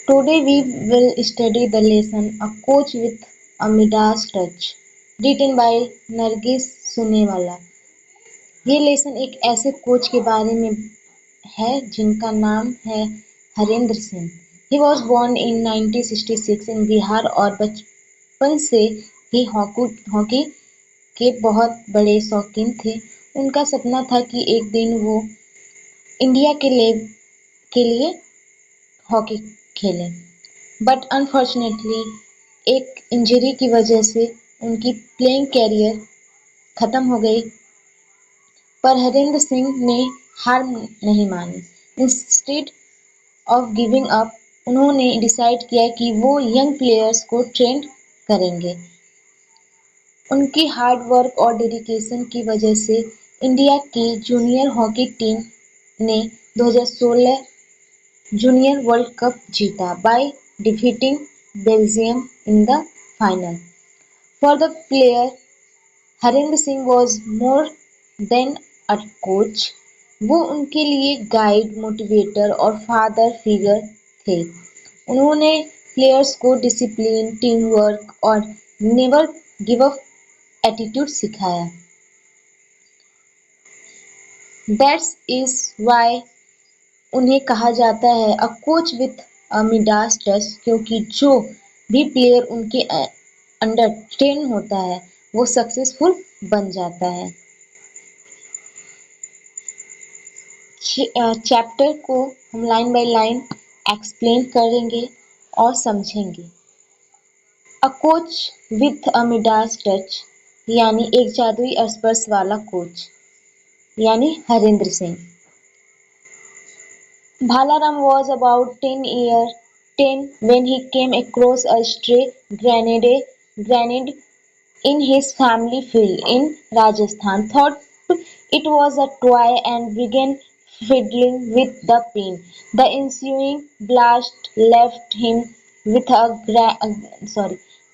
Today we will study the lesson "A Coach with a Midas Touch", written by Nargis Sunewala। ये lesson एक ऐसे coach के बारे में है जिनका नाम है Harendra Singh. He was born in 1966 in Bihar और बचपन से ही हॉकी के बहुत बड़े शौकीन थे। उनका सपना था कि एक दिन वो इंडिया के लिए हॉकी खेलें, बट अनफॉर्चुनेटली एक इंजरी की वजह से उनकी प्लेइंग कैरियर खत्म हो गई। पर हरेंद्र सिंह ने हार नहीं मानी। इंस्टेड ऑफ गिविंग अप, उन्होंने डिसाइड किया कि वो यंग प्लेयर्स को ट्रेन करेंगे। उनकी हार्ड वर्क और डेडिकेशन की वजह से इंडिया की जूनियर हॉकी टीम ने 2016 जूनियर वर्ल्ड कप जीता by defeating Belgium in the final. For the player, Harendra Singh was more than a coach। वो उनके लिए गाइड, मोटिवेटर और फादर फिगर थे। उन्होंने प्लेयर्स को डिसिप्लिन, टीम वर्क और नेवर गिव अप एटीट्यूड सिखाया। दैट्स इज वाई उन्हें कहा जाता है a coach with a Midas touch, क्योंकि जो भी प्लेयर उनके अंडर ट्रेन होता है वो सक्सेसफुल बन जाता है। चैप्टर को हम लाइन बाय लाइन एक्सप्लेन करेंगे और समझेंगे। A coach with a Midas touch यानी एक जादुई स्पर्श वाला कोच यानी Harendra Singh. Balaram was about 10 when he came across a stray grenade in his family field in Rajasthan, thought it was a toy and began fiddling with the pin. The ensuing blast left him with a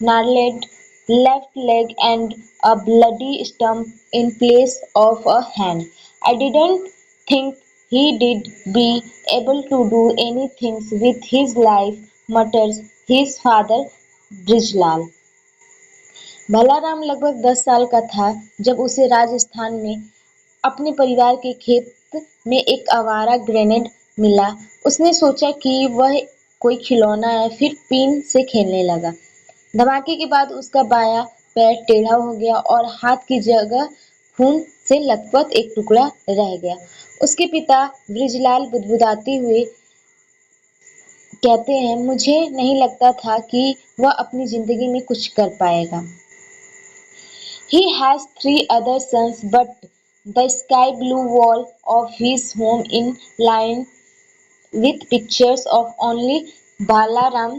gnarled left leg and a bloody stump in place of a hand. I didn't think he'd be able to do anything with his life, mutters his father Brijlal। Bhalaram लगभग 10 साल का था जब उसे राजस्थान में अपने परिवार के खेत में एक आवारा ग्रेनेड मिला। उसने सोचा कि वह कोई खिलौना है, फिर पिन से खेलने लगा। धमाके के बाद उसका बायां पैर टेढ़ा हो गया और हाथ की जगह खून से लथपथ एक टुकड़ा रह गया। उसके पिता बृजलाल बुदबुदाते हुए कहते हैं, मुझे नहीं लगता था कि वह अपनी जिंदगी में कुछ कर पाएगा। He has 3 other sons, but the sky blue wall of his home is lined with pictures of only Balaram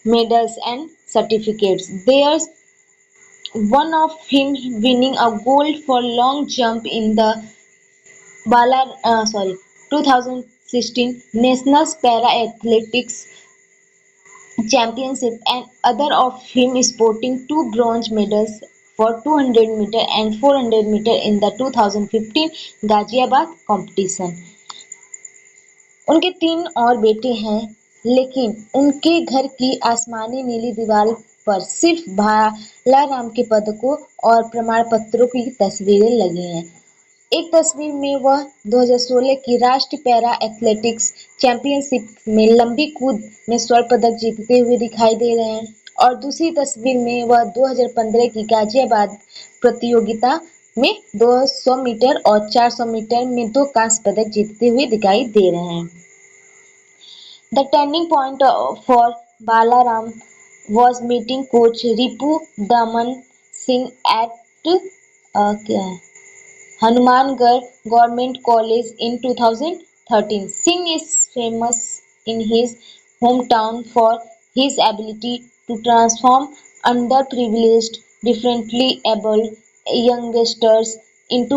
medals and certificates. There's one of him winning a gold for long jump in the 2016 National Para Athletics Championship and other of him sporting 2 bronze medals for 200 meter and 400 meter in the 2015 Ghaziabad competition। उनके 3 और बेटे हैं, लेकिन उनके घर की आसमानी नीली दीवार पर सिर्फ भालाराम के पदकों और प्रमाण पत्रों की तस्वीरें लगी हैं। एक तस्वीर में वह 2016 की राष्ट्रीय पैरा एथलेटिक्स चैंपियनशिप में लंबी कूद में स्वर्ण पदक जीतते हुए दिखाई दे रहे हैं और दूसरी तस्वीर में वह 2015 की गाजियाबाद प्रतियोगिता में 200 मीटर और 400 मीटर में 2 कांस्य पदक जीतते हुए दिखाई दे रहे हैं। The turning point for Balaram was meeting coach Ripu Daman Singh at Hanumangarh Government College in 2013. Singh is famous in his hometown for his ability to transform underprivileged, differently abled youngsters into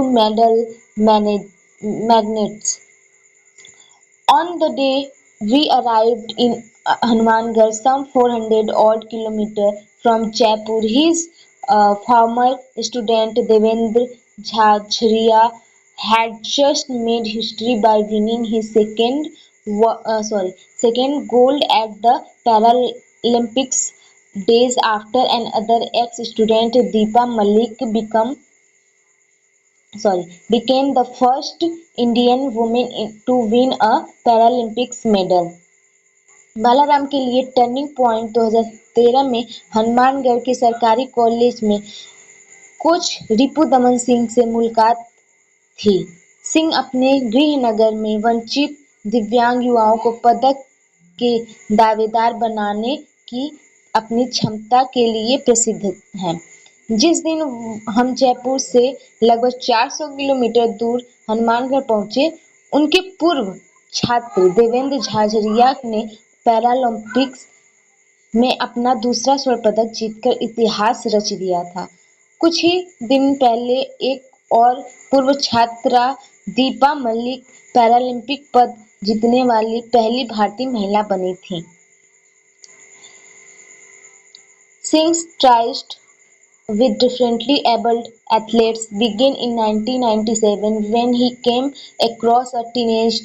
magnets. On the day we arrived in Hanumangarh, some 400 odd kilometers from Jaipur, his former student Devendra Jhajria had just made history by winning his second gold at the Paralympics days after another ex-student Deepa Malik became the first Indian woman to win a Paralympics medal. Balaram के लिए turning point 2013 में हनुमानगढ़ के सरकारी college में coach Ripudaman Singh से मुलाकात थी। सिंह अपने गृहनगर में वंचित दिव्यांग युवाओं को पदक के दावेदार बनाने की अपनी क्षमता के लिए प्रसिद्ध हैं। जिस दिन हम जयपुर से लगभग 400 किलोमीटर दूर हनुमानगढ़ पहुंचे, उनके पूर्व छात्र देवेंद्र झाझरिया ने पैरालंपिक्स में अपना दूसरा स्वर्ण पदक जीतकर इतिहास रच दिया था। कुछ ही दिन पहले एक और पूर्व छात्रा दीपा मलिक पैरालंपिक पद जीतने वाली पहली भारतीय महिला बनी थी। Singh's tries with differently abled athletes began in 1997 when he came across a teenage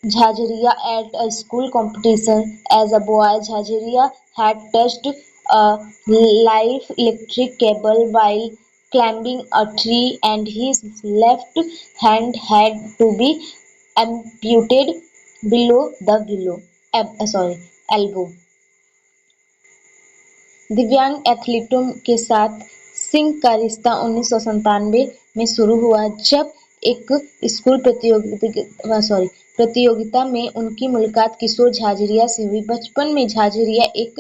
Jhajria at a school competition. As a boy, Jhajria had touched a live electric cable while climbing a tree and his left hand had to be amputated below the elbow. दिव्यांग एथलीटों के साथ सिंह का रिश्ता 1997 में शुरू हुआ जब एक स्कूल प्रतियोगिता में उनकी मुलाकात किशोर झाझरिया से हुई। बचपन में झाझरिया एक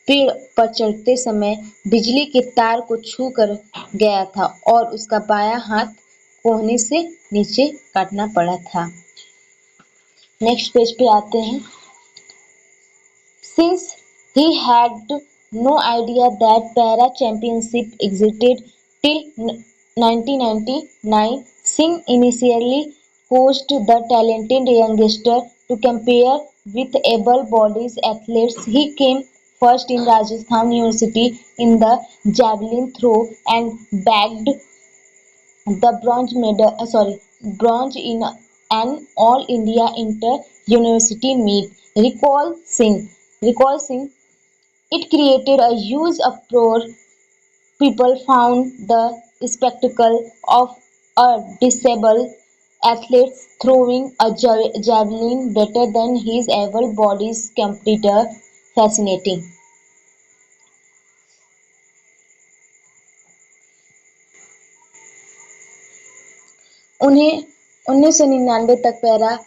पेड़ पर चढ़ते समय बिजली के तार को छू कर गया था और उसका बायां हाथ कोहनी से नीचे काटना पड़ा था। नेक्स्ट पेज पे आते हैं। Since he had no idea that para championship existed till 1999, Singh initially coached the talented youngster to compare with able-bodied athletes. He came first in Rajasthan University in the javelin throw and bagged the bronze in an All India Inter-University meet. Recall Singh, it created a huge uproar. People found the spectacle of a disabled athlete throwing a javelin better than his able-bodied competitor fascinating. उन्हें 1999 तक para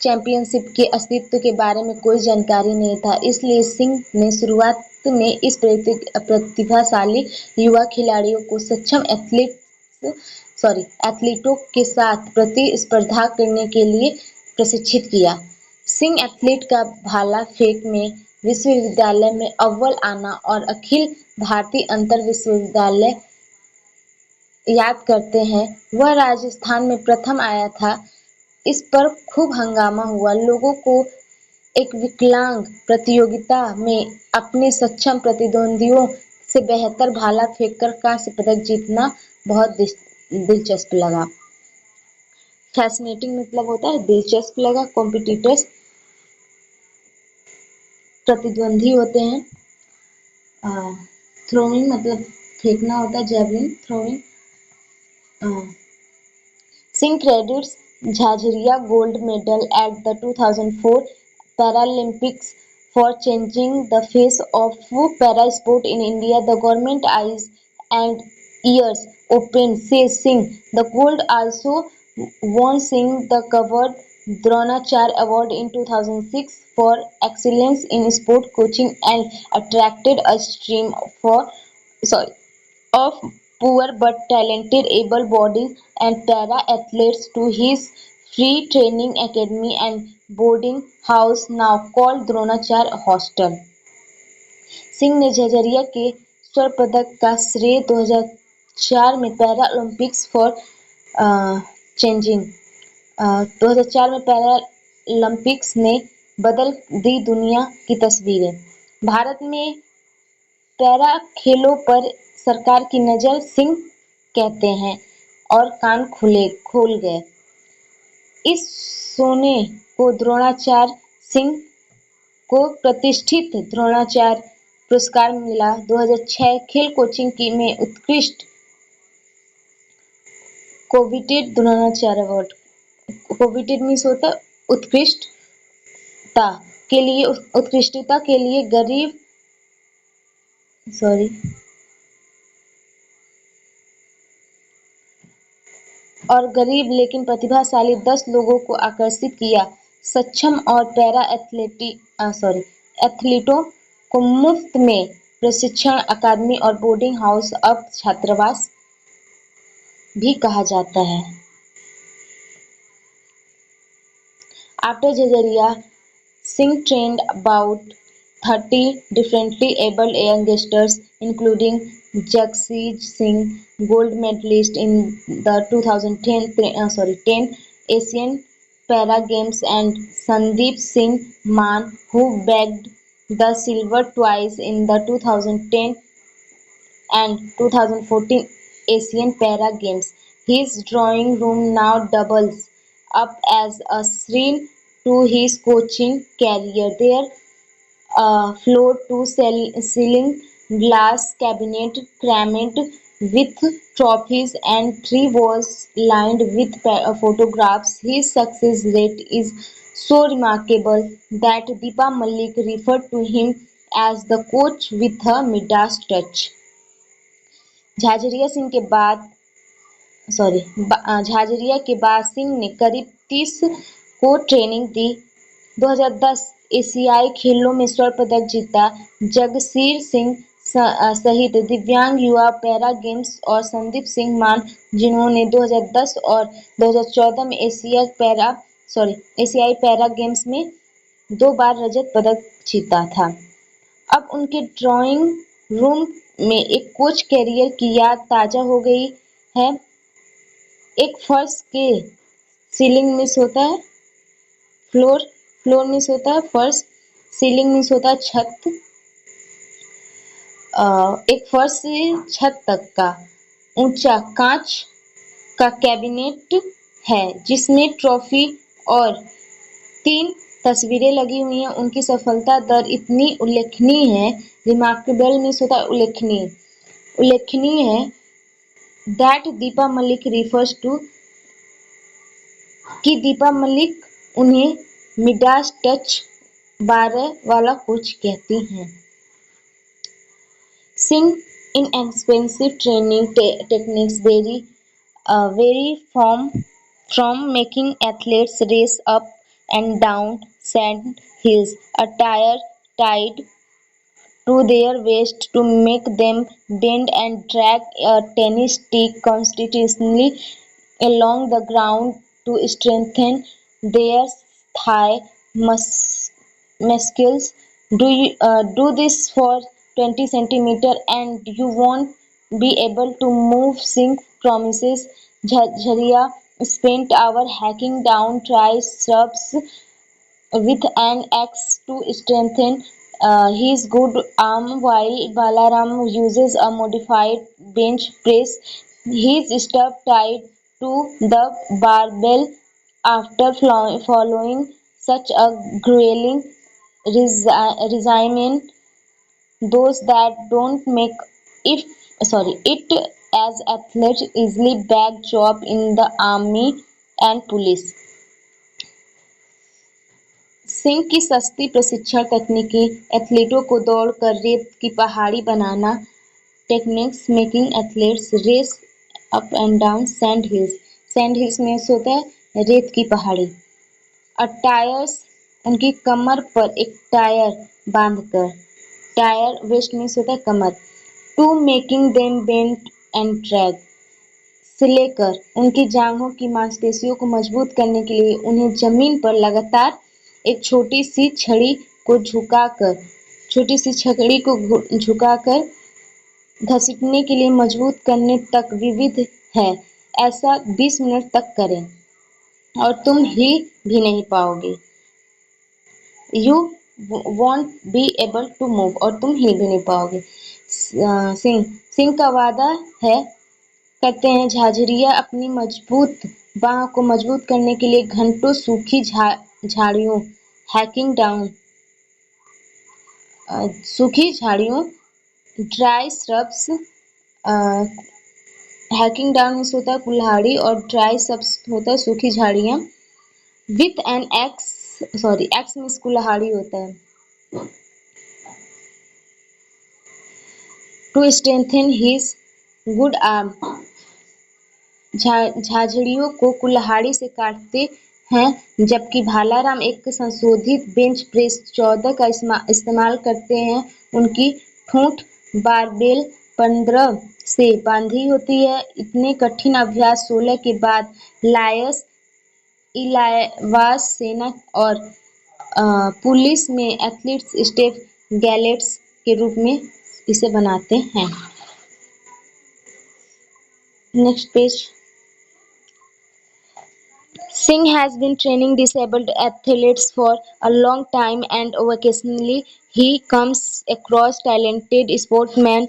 championship के अस्तित्व के बारे में कोई जानकारी नहीं था, इसलिए सिंह ने शुरुआत में इस प्रतिभाशाली युवा खिलाड़ियों को सक्षम एथलीटों के साथ प्रतिस्पर्धा करने के लिए प्रशिक्षित किया। सिंह एथलीट का भाला फेंक में विश्वविद्यालय में अव्वल आना और अखिल भारतीय अंतर विश्वविद्यालय याद करते हैं, वह राजस्थान में प्रथम आया था। इस पर खूब हंगामा हुआ। लोगों को एक विकलांग प्रतियोगिता में अपने सक्षम प्रतिद्वंदियों से बेहतर भाला फेंककर कांस्य पदक जीतना बहुत दिलचस्प लगा। फैसिनेटिंग मतलब होता है दिलचस्प लगा। कॉम्पिटिटर्स प्रतिद्वंदी होते हैं। थ्रोइंग मतलब फेंकना होता है, javelin throwing. Singh credits Jhajria gold medal at the 2004 Paralympics for changing the face of para sport in India. The government eyes and ears open, says Singh. The gold also won Singh the covered Dronacharya Award in 2006 for excellence in sport coaching and attracted a stream of poor but talented able-bodied and para-athletes to his free training academy and boarding house now called Dronacharya hostel. Singh ने झझरिया के स्वर्ण पदक का श्रेय 2004 में Paralympics for changing 2004 में Paralympics ने बदल दी दुनिया की तस्वीरें। भारत में पैरा खेलों पर सरकार की नज़र, सिंह कहते हैं, और कान खोल गए। इस सोने को द्रोणाचार्य सिंह को प्रतिष्ठित द्रोणाचार्य पुरस्कार मिला। 2006 खेल कोचिंग की में उत्कृष्ट coveted Dronacharya award. Coveted means होता है उत्कृष्टता उत्कृष्टता के लिए गरीब सॉरी और गरीब लेकिन प्रतिभाशाली 10 लोगों को आकर्षित किया। सक्षम और पैरा एथलीटों को मुफ्त में प्रशिक्षण अकादमी और बोर्डिंग हाउस अब छात्रावास भी कहा जाता है। After Jajariya, Singh trained about 30 differently abled youngsters, including Jagseej Singh, gold medalist in the 10 Asian Para Games, and Sandeep Singh Maan, who bagged the silver twice in the 2010 and 2014 Asian Para Games. His drawing room now doubles up as a shrine to his coaching career. There floor-to-ceiling glass cabinet crammed with trophies and three walls lined with photographs. His success rate is so remarkable that Deepa Malik referred to him as the coach with a Midas touch. Jhajharia Singh के बाद झाझरिया के बाद सिंह ने करीब 30 को training दी। 2010 एशियाई खेलों में स्वर्ण पदक जीता। जगसीर सिंह सहित दिव्यांग युवा पैरा गेम्स और संदीप सिंह मान, जिन्होंने 2010 और 2014 में एशियाई पैरा गेम्स में 2 बार रजत पदक जीता था। अब उनके ड्राइंग रूम में एक कोच कैरियर की याद ताजा हो गई है। एक फर्श के सीलिंग मिस होता है फ्लोर मिस होता है फर्श, सीलिंग मिस होता है छत। एक फर्श से छत तक का ऊंचा कांच का कैबिनेट है जिसमें ट्रॉफी और 3 तस्वीरें लगी हुई हैं। उनकी सफलता दर इतनी उल्लेखनीय है, रिमार्केबल मीन्स होता है उल्लेखनीय है, that Deepa Malik refers to कि दीपा मलिक उन्हें मिडास टच 12 वाला कोच कहती हैं। Singh inexpensive training techniques vary from making athletes race up and down sand hills, a tire tied to their waist to make them bend and drag a tennis stick constantly along the ground to strengthen their thigh muscles. Do this for 20 centimeters and you won't be able to move. Singh promises. Jharia spent hours hacking down triceps with an axe to strengthen his good arm, while Balaram uses a modified bench press. His stuff tied to the barbell after following such a grueling regimen. Those that don't make it as athletes easily bag job in the army and police. Singh की सस्ती प्रशिक्षण तकनीकें एथलीटों को दौड़कर रेत की पहाड़ी बनाना। Techniques making athletes race up and down sand hills. Sand hills में होता है रेत की पहाड़ी। टायर्स उनकी कमर पर एक टायर बांधकर। टायर वेस्ट मीन्स होता है कमर। To making them bend and drag से लेकर उनकी जांघों की मांसपेशियों को मजबूत करने के लिए उन्हें जमीन पर लगातार एक छोटी सी छड़ी को झुकाकर घसीटने के लिए मजबूत करने तक विविध है। ऐसा 20 मिनट तक करें और तुम हिल भी नहीं पाओगे। You won't be able to move और तुम हिल भी नहीं पाओगे। सिंह का वादा है करते हैं। झाझड़ियाँ अपनी मजबूत बाँह को मजबूत करने के लिए घंटों सूखी झाड़ियों हैकिंग डाउन सूखी झाड़ियों dry shrubs hacking down means होता है कुल्हाड़ी और ड्राई श्रब्स होता है सूखी झाड़ियाँ विथ एन एक्स मीन्स कुल्हाड़ी होता है to strengthen his good arm झाझड़ियों को कुल्हाड़ी से काटते हैं जबकि भालाराम एक संशोधित बेंच प्रेस 14 का इस्तेमाल करते हैं उनकी ठूंठ बारबेल 15 से बांधी होती है इतने कठिन अभ्यास 16 के बाद लायस इलावास सेना और पुलिस में एथलीट्स स्टेप गैलेट्स के रूप में इसे बनाते हैं next page Singh has been training disabled athletes for a long time and occasionally he comes across talented sportsmen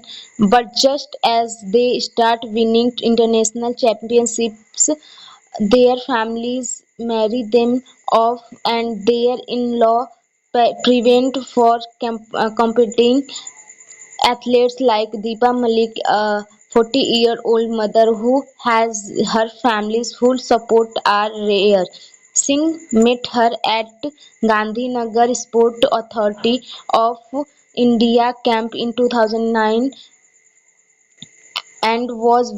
but just as they start winning international championships their families marry them off and their in-law prevent for competing athletes like Deepa Malik, a 40-year-old mother who has her family's full support, are rare. Singh met her at Gandhinagar Sport Authority of India camp in 2009 and was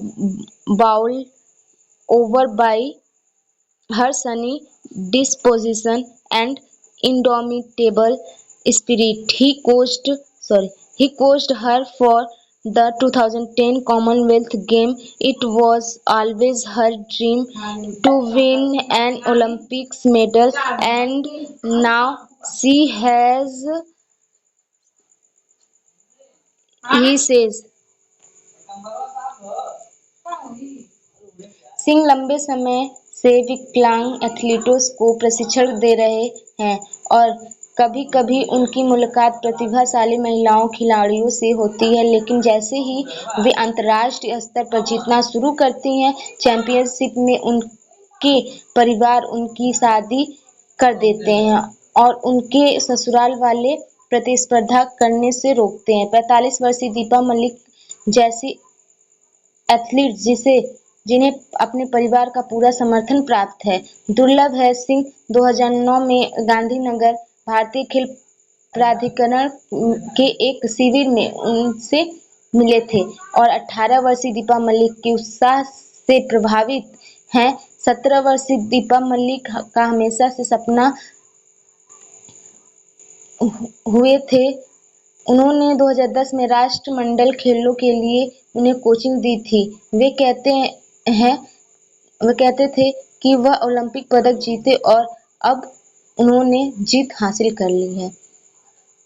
bowled over by her sunny disposition and indomitable spirit. He coached her for the 2010 Commonwealth Games. It was always her dream to win an Olympics medal and now she has, he says. Singh लंबे समय से विकलांग athletes को प्रशिक्षण दे रहे हैं और कभी-कभी उनकी मुलाकात प्रतिभाशाली महिला खिलाड़ियों से होती है लेकिन जैसे ही वे अंतर्राष्ट्रीय स्तर पर जीतना शुरू करती हैं चैंपियनशिप में उनके परिवार उनकी शादी कर देते हैं और उनके ससुराल वाले प्रतिस्पर्धा करने से रोकते हैं 45 वर्षीय दीपा मलिक जैसी एथलीट जिन्हें अपने परिवार का पूरा समर्थन प्राप्त है दुर्लभ है सिंह 2009 में गांधीनगर भारतीय खेल प्राधिकरण के एक शिविर में उनसे मिले थे और 18 वर्षीय दीपा मलिक के उत्साह से प्रभावित हैं 17 वर्षीय दीपा मलिक का हमेशा से सपना हुए थे उन्होंने 2010 में राष्ट्रमंडल खेलों के लिए उन्हें कोचिंग दी थी वे कहते थे कि वह ओलंपिक पदक जीते और अब उन्होंने जीत हासिल कर ली है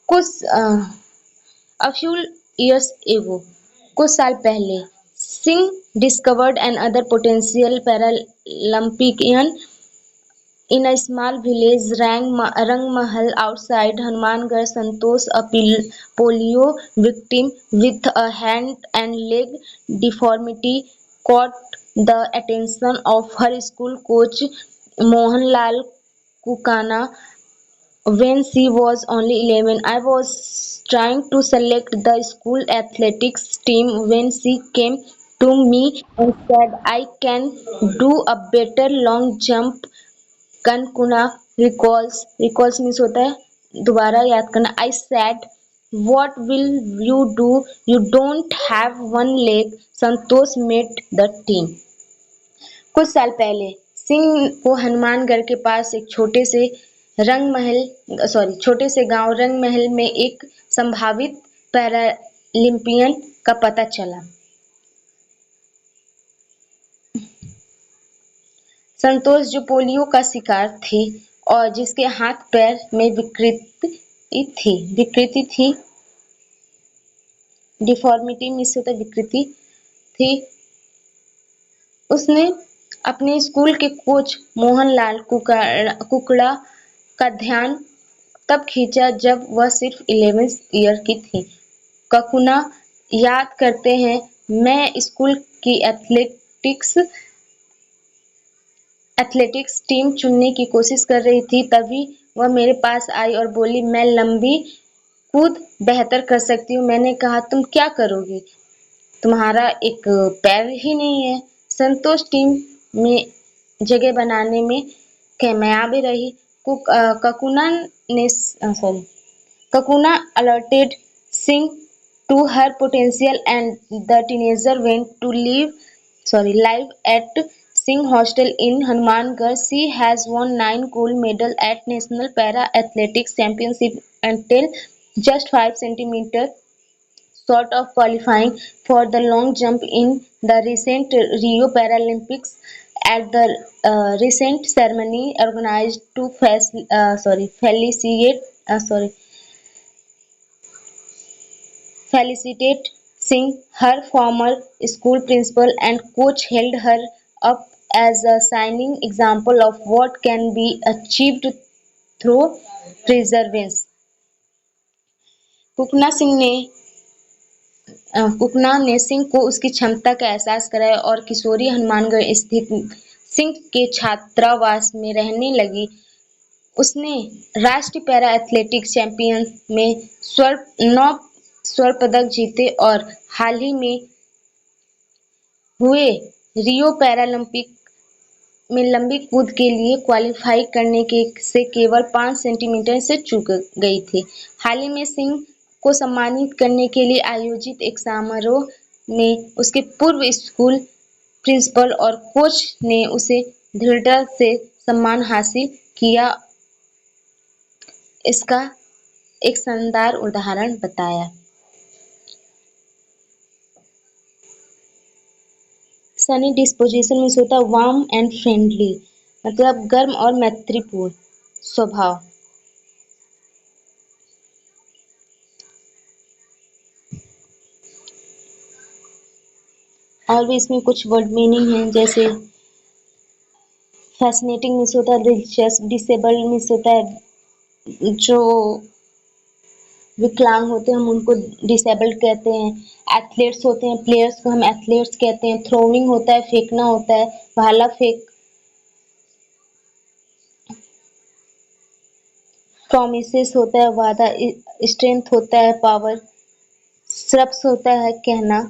कुछ A few years ago, कुछ साल पहले, Singh discovered another potential Paralympian in a small village, Rangmahal, outside Hanumangarh. Santosh, a polio victim with a hand and leg deformity, caught the attention of her school coach Mohanlal Kukana when she was only 11. I was trying to select the school athletics team when she came to me and said, I can do a better long jump. Kankuna recalls means होता है दोबारा याद करना. I said, what will you do? You don't have one leg. Santosh met the team. कुछ साल पहले सिंह को हनुमानगढ़ के पास एक छोटे से गांव रंगमहल में एक संभावित पैरालिम्पियन का पता चला संतोष जो पोलियो का शिकार थे और जिसके हाथ पैर में विकृति थी डिफॉर्मिटी में से विकृति थी उसने अपने स्कूल के कोच मोहनलाल कुकड़ा का ध्यान तब खींचा जब वह सिर्फ 11 ईयर की थी ककुना याद करते हैं मैं स्कूल की एथलेटिक्स टीम चुनने की कोशिश कर रही थी, तभी वह मेरे पास आई और बोली, मैं लंबी कूद बेहतर कर सकती हूँ। मैंने कहा, तुम क्या करोगी? तुम्हारा एक पैर ही नहीं है। संतोष टीम में जगह बनाने में कामयाब रही। ककुना ने sorry Kakuna alerted Singh to her potential and the teenager went to live at Singh Hostel in Hanumangarh. She has won 9 gold medals at National Para Athletics Championship until just 5 centimeters short of qualifying for the long jump in the recent Rio Paralympics. At the recent ceremony organized to felicitate Singh, her former school principal and coach held her up as a shining example of what can be achieved through perseverance. Kukna Singh ने कुकना ने सिंह को उसकी क्षमता का एहसास कराया और किशोरी हनुमानगढ़ स्थित सिंह के छात्रावास में रहने लगी। उसने राष्ट्रीय पैरा एथलेटिक्स चैंपियन में 9 स्वर्ण पदक जीते और हाल ही में हुए रियो पैरालंपिक में लंबी कूद के लिए क्वालीफाई करने से केवल 5 सेंटीमीटर से चूक गई थी। हाल ही में सिंह को सम्मानित करने के लिए आयोजित एक समारोह में उसके पूर्व स्कूल प्रिंसिपल और कोच ने उसे दृढ़ता से सम्मान हासिल किया। इसका एक शानदार उदाहरण बताया। सनी डिस्पोजिशन में होता है वार्म एंड फ्रेंडली, मतलब गर्म और मैत्रीपूर्ण स्वभाव। और भी इसमें कुछ वर्ड मीनिंग है, जैसे फैसिनेटिंग मीन्स होता है दिलचस्प, डिसेबल्ड मीन्स होता है जो विकलांग होते हैं हम उनको डिसेबल्ड कहते हैं। एथलीट्स होते हैं, प्लेयर्स को हम एथलीट्स कहते हैं। थ्रोइंग होता है फेंकना होता है, भाला फेंक। प्रोमिसेस होता है वादा। स्ट्रेंथ होता है पावर। श्रप्स होता है कहना।